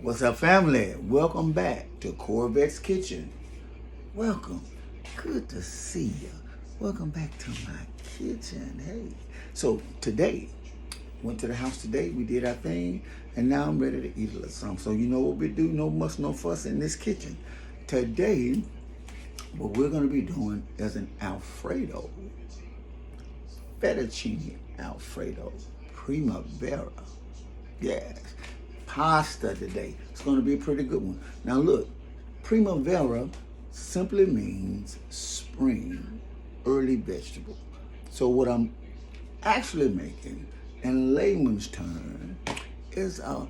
What's up, family? Welcome back to Korvette's Kitchen. Welcome. Good to see you. Welcome back to my kitchen. Hey. So today, went to the house today. We did our thing, and now I'm ready to eat a little something. So you know what we do? No muss, no fuss in this kitchen. Today, what we're gonna be doing is an Alfredo, fettuccine Alfredo, Primavera. Yes, pasta today. It's going to be a pretty good one. Now look, Primavera simply means spring, early vegetable. So what I'm actually making, in layman's term, is a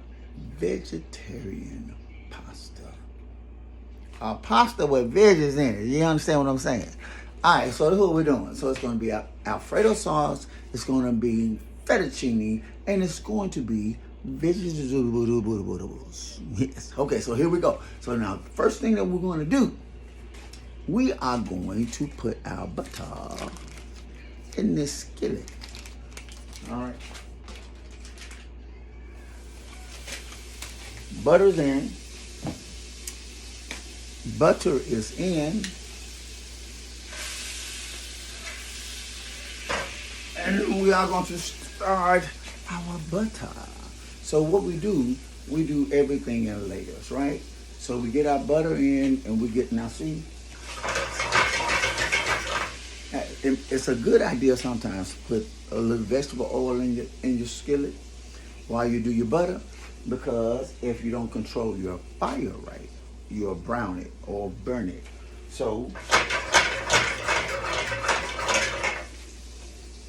vegetarian pasta. A pasta with veggies in it. You understand what I'm saying? All right, so that's what we're doing. So it's going to be Alfredo sauce, it's going to be fettuccine, and it's going to be vegetables. Yes. Okay, so here we go. So now, the first thing that we're going to do, we are going to put our butter in this skillet. All right. Butter's in. Butter is in. And we are going to start our butter. So what we do everything in layers, right? So we get our butter in and we get, now see, it's a good idea sometimes to put a little vegetable oil in your skillet while you do your butter, because if you don't control your fire right, you'll brown it or burn it. So,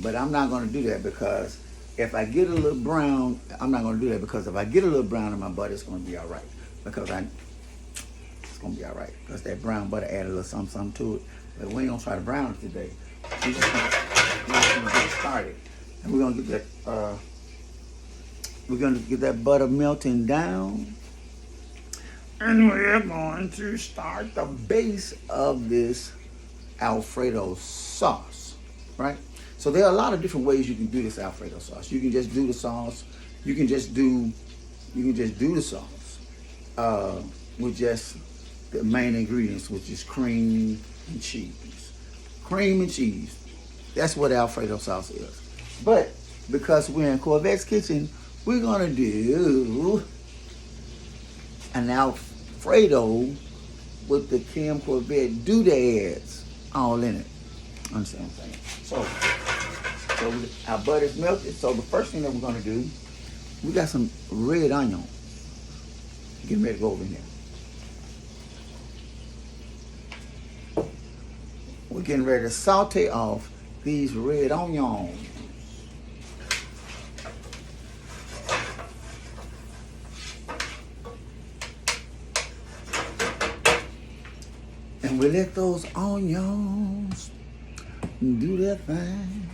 but I'm not going to do that, because if I get a little brown, I'm not going to do that, because if I get a little brown in my butter, it's going to be all right. It's going to be all right, because that brown butter added a little something to it. But we ain't going to try to brown it today. We're just going to get started. And we're going to get that butter melting down. And we're going to start the base of this Alfredo sauce, right? So there are a lot of different ways you can do this Alfredo sauce. You can just do the sauce. You can just do the sauce with just the main ingredients, which is cream and cheese. Cream and cheese. That's what Alfredo sauce is. But because we're in Korvette's kitchen, we're gonna do an Alfredo with the Kim Korvette doodads all in it. Understand what I'm saying? So our butter's melted. So the first thing that we're gonna do, we got some red onion. Getting ready to go over in there. We're getting ready to saute off these red onions. And we let those onions do their thing.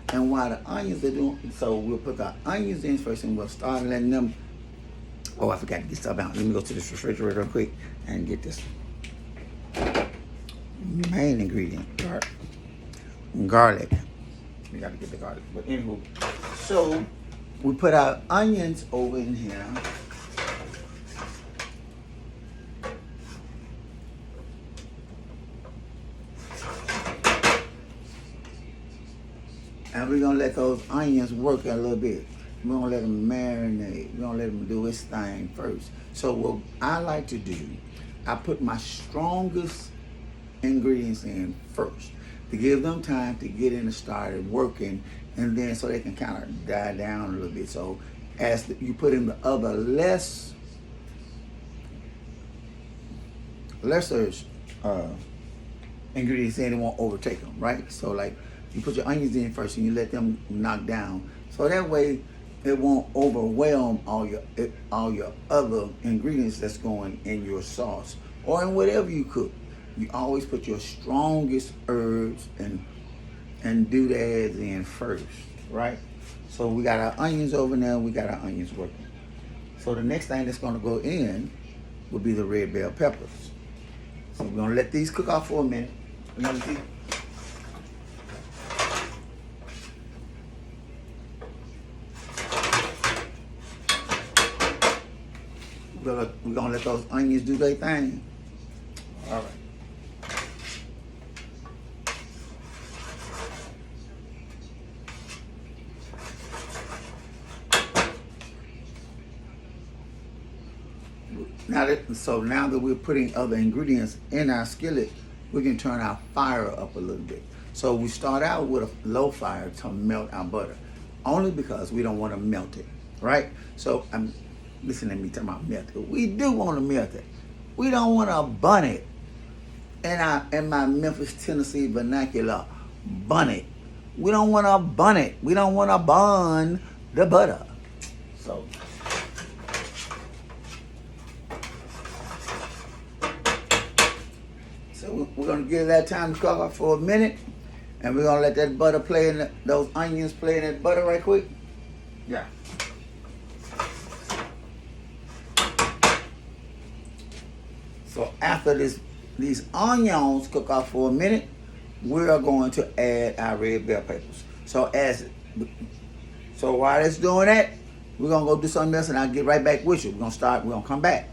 And while the onions are doing, so we'll put the onions in first, and we'll start letting them. Oh, I forgot to get stuff out. Let me go to this refrigerator real quick and get this main ingredient, garlic. We got to get the garlic. But anywho, so we put our onions over in here. And we're gonna let those onions work a little bit. We're gonna let them marinate. We're gonna let them do its thing first. So what I like to do, I put my strongest ingredients in first to give them time to get in and start working, and then so they can kind of die down a little bit. So as you put in the other lesser ingredients in, it won't overtake them, right? So like, you put your onions in first and you let them knock down. So that way it won't overwhelm all your other ingredients that's going in your sauce or in whatever you cook. You always put your strongest herbs and doodads in first, right? So we got our onions over now, we got our onions working. So the next thing that's gonna go in will be the red bell peppers. So we're gonna let these cook off for a minute. We're gonna see. We're gonna let those onions do their thing. All right. Now that we're putting other ingredients in our skillet, we can turn our fire up a little bit. So we start out with a low fire to melt our butter, only because we don't want to melt it, right? So listen to me talking about melt it. We do want to melt it. We don't want to bun it. In my Memphis, Tennessee vernacular, bun it. We don't want to bun it. We don't want to bun the butter. So we're going to give that time to cook for a minute, and we're going to let that butter play in those onions play in that butter right quick. Yeah. So after these onions cook off for a minute, we are going to add our red bell peppers. So while it's doing that, we're going to go do something else, and I'll get right back with you. We're going to come back.